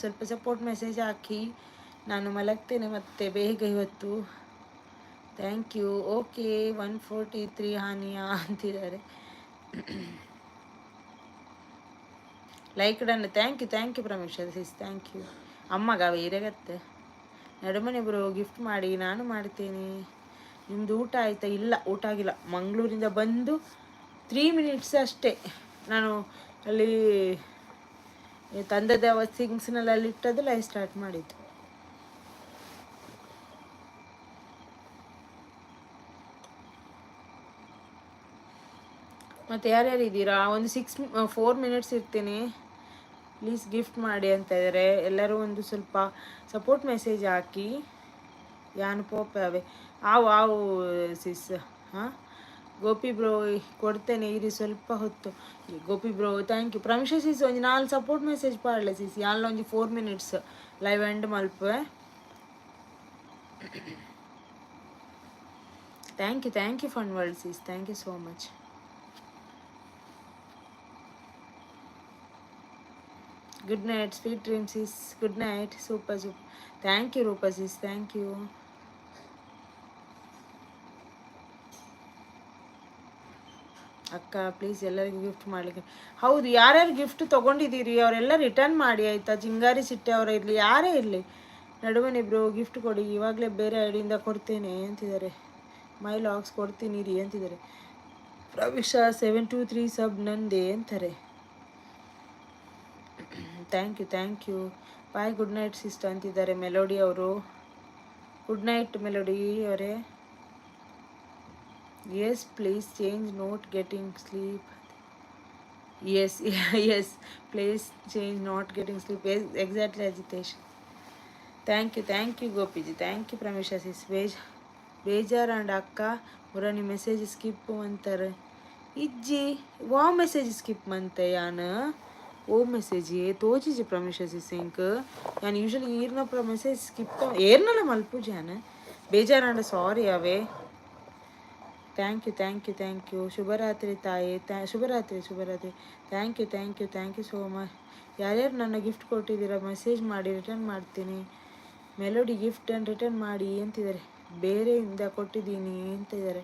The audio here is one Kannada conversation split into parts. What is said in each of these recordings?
ಸ್ವಲ್ಪ ಸಪೋರ್ಟ್ ಮೆಸೇಜ್ ಹಾಕಿ, ನಾನು ಮಲಗ್ತೇನೆ ಮತ್ತೆ ಬೇಗ ಇವತ್ತು. Thank you. ಓಕೆ 143 ಹಾನಿಯಾ ಅಂತಿದ್ದಾರೆ. Like done. Thank you Pramesh sis, thank you. ಅಮ್ಮಗ ಬೇರೆಗತ್ತೆ ನಡುಮನೆ ಬ್ರೋ ಗಿಫ್ಟ್ ಮಾಡಿ, ನಾನು ಮಾಡ್ತೇನೆ. ನಿಮ್ಮದು ಊಟ ಆಯಿತಾ? ಇಲ್ಲ, ಊಟ ಆಗಿಲ್ಲ. ಮಂಗಳೂರಿಂದ ಬಂದು 3 ಮಿನಿಟ್ಸ್ ಅಷ್ಟೇ. ನಾನು ಅಲ್ಲಿ ತಂದದ ಥಿಂಗ್ಸ್ನಲ್ಲಿ ಇಟ್ಟದ್ದು ಲೈವ್ ಸ್ಟಾರ್ಟ್ ಮಾಡಿದ್ದು. ಮತ್ತು ಯಾರ್ಯಾರು ಇದ್ದೀರಾ? ಒಂದು 4 ಮಿನಿಟ್ಸ್ ಇರ್ತೇನೆ, ಪ್ಲೀಸ್ ಗಿಫ್ಟ್ ಮಾಡಿ ಅಂತ ಇದ್ದಾರೆ ಎಲ್ಲರೂ. ಒಂದು ಸ್ವಲ್ಪ ಸಪೋರ್ಟ್ ಮೆಸೇಜ್ ಹಾಕಿ. ಯಾನು ಪೋಪೆ ಆವು ಸಿಸ್. ಹಾಂ ಗೋಪಿ ಬ್ರೋ ಕೊಡ್ತೇನೆ ಇರಿ ಸ್ವಲ್ಪ ಹೊತ್ತು. Gopi bro thank you. Pramisha sis ಒಂದು 4 ಸಪೋರ್ಟ್ ಮೆಸೇಜ್ ಪಾಡಲೆ ಸಿಸ್. ಯಾನ್ಲ ಒಂದು 4 ಮಿನಿಟ್ಸ್ ಲೈವ್ ಎಂಡ್ ಮಲ್ಪೆ. Thank you fun world sis, thank you so much. Good night, sweet dreams sis. Good night. Super. Thank you Rupa sis, thank you. ಅಕ್ಕ ಪ್ಲೀಸ್ ಎಲ್ಲರಿಗೂ ಗಿಫ್ಟ್ ಮಾಡಲಿಕ್ಕೆ. ಹೌದು, ಯಾರ್ಯಾರು ಗಿಫ್ಟ್ ತೊಗೊಂಡಿದ್ದೀರಿ ಅವರೆಲ್ಲ ರಿಟರ್ನ್ ಮಾಡಿ ಆಯಿತಾ? ಚಿಂಗಾರಿ ಸಿಟ್ಟೆ ಅವರ ಇರಲಿ, ಯಾರೇ ಇರಲಿ, ನಡುವನಿಬ್ರು ಗಿಫ್ಟ್ ಕೊಡಿ. ಇವಾಗಲೇ ಬೇರೆ ಐಡಿಯಿಂದ ಕೊಡ್ತೇನೆ ಅಂತಿದ್ದಾರೆ. ಮೈ ಲಾಗ್ಸ್ ಕೊಡ್ತೀನಿ ರೀ ಅಂತಿದ್ದಾರೆ. ಪ್ರವಿಶ 723 ಸಬ್ ನಂದೇ ಅಂತಾರೆ. Thank you. Bye, good night sister ಅಂತಿದ್ದಾರೆ ಮೆಲೋಡಿ ಅವರು. ಗುಡ್ ನೈಟ್ ಮೆಲೋಡಿ ಅವರೇ. Yes, please change not getting sleep. Yes, please change not getting sleep. Yes, exactly agitation. Thank you Gopiji. Thank you Pramesha sis. ಬೇಜಾರ್ ಅಂಡ್ ಅಕ್ಕ ಮುರಾನಿ ಮೆಸೇಜ್ ಸ್ಕಿಪ್ ಅಂತಾರೆ. ಇಜ್ಜಿ ವಾ ಮೆಸೇಜ್ ಸ್ಕಿಪ್ ಮಂತೆ ಯಾನು ಓ ಮೆಸೇಜ್ ತೋಜಿಜಿ ಪ್ರಮೇಶ ಸಿಸ್ ಇಂಕ್ ಯಾನು ಯೂಶಲಿ ಈರ್ನ ಮೆಸೇಜ್ ಸ್ಕಿಪ್ ಏರ್ನಲ್ಲ ಮಲ್ಪುಜಿ ಯಾನು ಬೇಜಾರ್ ಅಂಡ್ ಸಾರಿ ಅವೇ. Thank you. ಶುಭರಾತ್ರಿ ತಾಯಿ. ಶುಭರಾತ್ರಿ. Thank you so much. ಯಾರ್ಯಾರು ನನ್ನ ಗಿಫ್ಟ್ ಕೊಟ್ಟಿದ್ದೀರಾ ಮೆಸೇಜ್ ಮಾಡಿ, ರಿಟರ್ನ್ ಮಾಡ್ತೀನಿ. ಮೆಲೋಡಿ ಗಿಫ್ಟ್ ಆ್ಯಂಡ್ ರಿಟರ್ನ್ ಮಾಡಿ ಅಂತಿದ್ದಾರೆ. ಬೇರೆಯಿಂದ ಕೊಟ್ಟಿದ್ದೀನಿ ಅಂತಿದ್ದಾರೆ.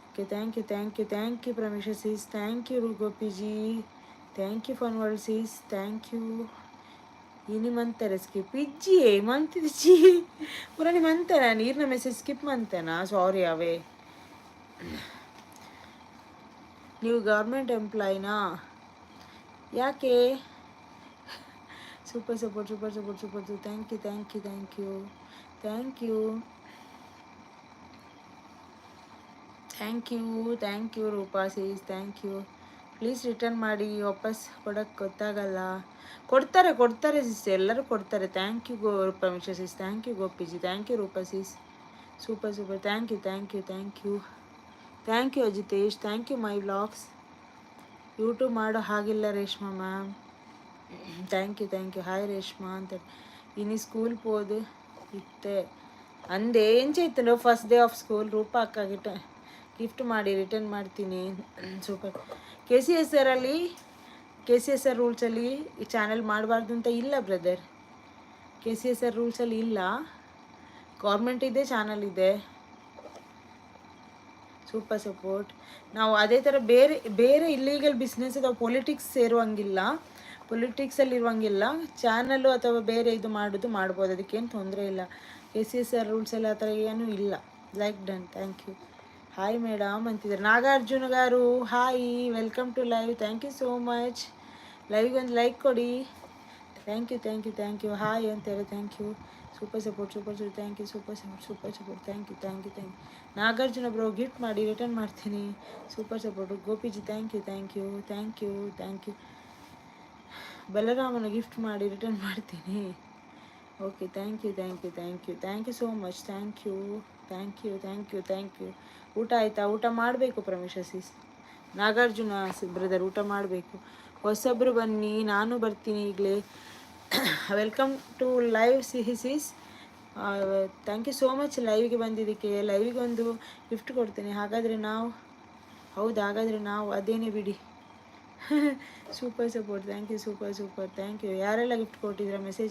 Okay thank you Pramesha sis. Thank you Gopiji. Thank you fun world sis. Thank you. ಇನಿ ಮಂತಾರೆ ಸ್ಕಿಪ್ ಇಜ್ಜಿ ಮಂತಿದ್ಜಿ ಪುರಾಣಿ ಮಂತೇನೆ ನೀರಿನ ಮೆಸೇಜ್ ಸ್ಕಿಪ್ ಮಂತೇನಾ? ಸಾರಿ ಅವೇ. ನೀವು ಗೌರ್ಮೆಂಟ್ ಎಂಪ್ಲಾಯಿನಾ? ಯಾಕೆ? Super. Thank you Rupa sis. Thank you. Please return ಮಾಡಿ, ವಾಪಸ್ ಕೊಡೋಕ್ಕೆ ಗೊತ್ತಾಗಲ್ಲ. ಕೊಡ್ತಾರೆ ಸಿಸ್, ಎಲ್ಲರೂ ಕೊಡ್ತಾರೆ. Thank you Parameshwar sis. Thank you Gopiji. Thank you Rupa sis. Super. Thank you Ajitesh. Thank you my vlogs. YouTube ಮಾಡೋ ಹಾಗಿಲ್ಲ Reshma ma'am. Thank you. Hi Reshma ಅಂತ. ಇನ್ನು ಸ್ಕೂಲ್ ಹೋದು ಇತ್ತೆ ಅಂದೆ ಎಂಚೈತಂಡು first day of school. Rupa ಅಕ್ಕಾಗಿಟ್ಟ ಗಿಫ್ಟ್ ಮಾಡಿ ರಿಟರ್ನ್ ಮಾಡ್ತೀನಿ. ಸೂಪರ್. KCSR ರೂಲ್ಸಲ್ಲಿ ಈ ಚಾನಲ್ ಮಾಡಬಾರ್ದು ಅಂತ ಇಲ್ಲ ಬ್ರದರ್. KCSR ರೂಲ್ಸಲ್ಲಿ ಇಲ್ಲ. ಗೌರ್ಮೆಂಟ್ ಇದೆ, ಚಾನಲ್ ಇದೆ. Super support. ನಾವು ಅದೇ ಥರ ಬೇರೆ ಇಲ್ಲೀಗಲ್ ಬಿಸ್ನೆಸ್ ಅಥವಾ ಪೊಲಿಟಿಕ್ಸಲ್ಲಿ ಇರುವಂಗಿಲ್ಲ. ಚಾನಲ್ಲು ಅಥವಾ ಬೇರೆ ಇದು ಮಾಡ್ಬೋದು, ಅದಕ್ಕೇನು ತೊಂದರೆ ಇಲ್ಲ. KCSR ರೂಲ್ಸಲ್ಲಿ ಆ ಥರ ಏನೂ ಇಲ್ಲ. Like done. Thank you. Hi madam ಅಂತಿದ್ದಾರೆ. Nagarjuna garu hi, welcome to live. Thank you so much. ಲೈವ್ಗೆ ಒಂದು ಲೈಕ್ ಕೊಡಿ. Thank you. ಹಾಯ್ ಅಂತಾರೆ. Thank you. Super support. Thank you. Super support. Thank you. Nagarjuna bro gift ಮಾಡಿ ರಿಟರ್ನ್ ಮಾಡ್ತೀನಿ. Super support. Gopiji thank you. ಬಲರಾಮನ ಗಿಫ್ಟ್ ಮಾಡಿ ರಿಟರ್ನ್ ಮಾಡ್ತೀನಿ. Okay thank you so much. Thank you. ಊಟ ಆಯಿತಾ? ಊಟ ಮಾಡಬೇಕು ಪ್ರಮೇಶ ಸಿಸ್. ನಾಗಾರ್ಜುನ ಬ್ರದರ್ ಊಟ ಮಾಡಬೇಕು. ಹೊಸಬ್ರು ಬನ್ನಿ, ನಾನು ಬರ್ತೀನಿ ಈಗಲೇ. ವೆಲ್ಕಮ್ ಟು ಲೈವ್ ಸಿಹಿಸಿಸ್. ಥ್ಯಾಂಕ್ ಯು ಸೋ ಮಚ್ ಲೈವ್ಗೆ ಬಂದಿದ್ದಕ್ಕೆ. ಲೈವಿಗೆ ಒಂದು ಗಿಫ್ಟ್ ಕೊಡ್ತೇನೆ. ಹಾಗಾದರೆ ನಾವು ಅದೇನೇ ಬಿಡಿ. Super support, thank you, super thank you. ಯಾರೆಲ್ಲ ಗಿಫ್ಟ್ ಕೊಟ್ಟಿದ್ದೀರಾ ಮೆಸೇಜ್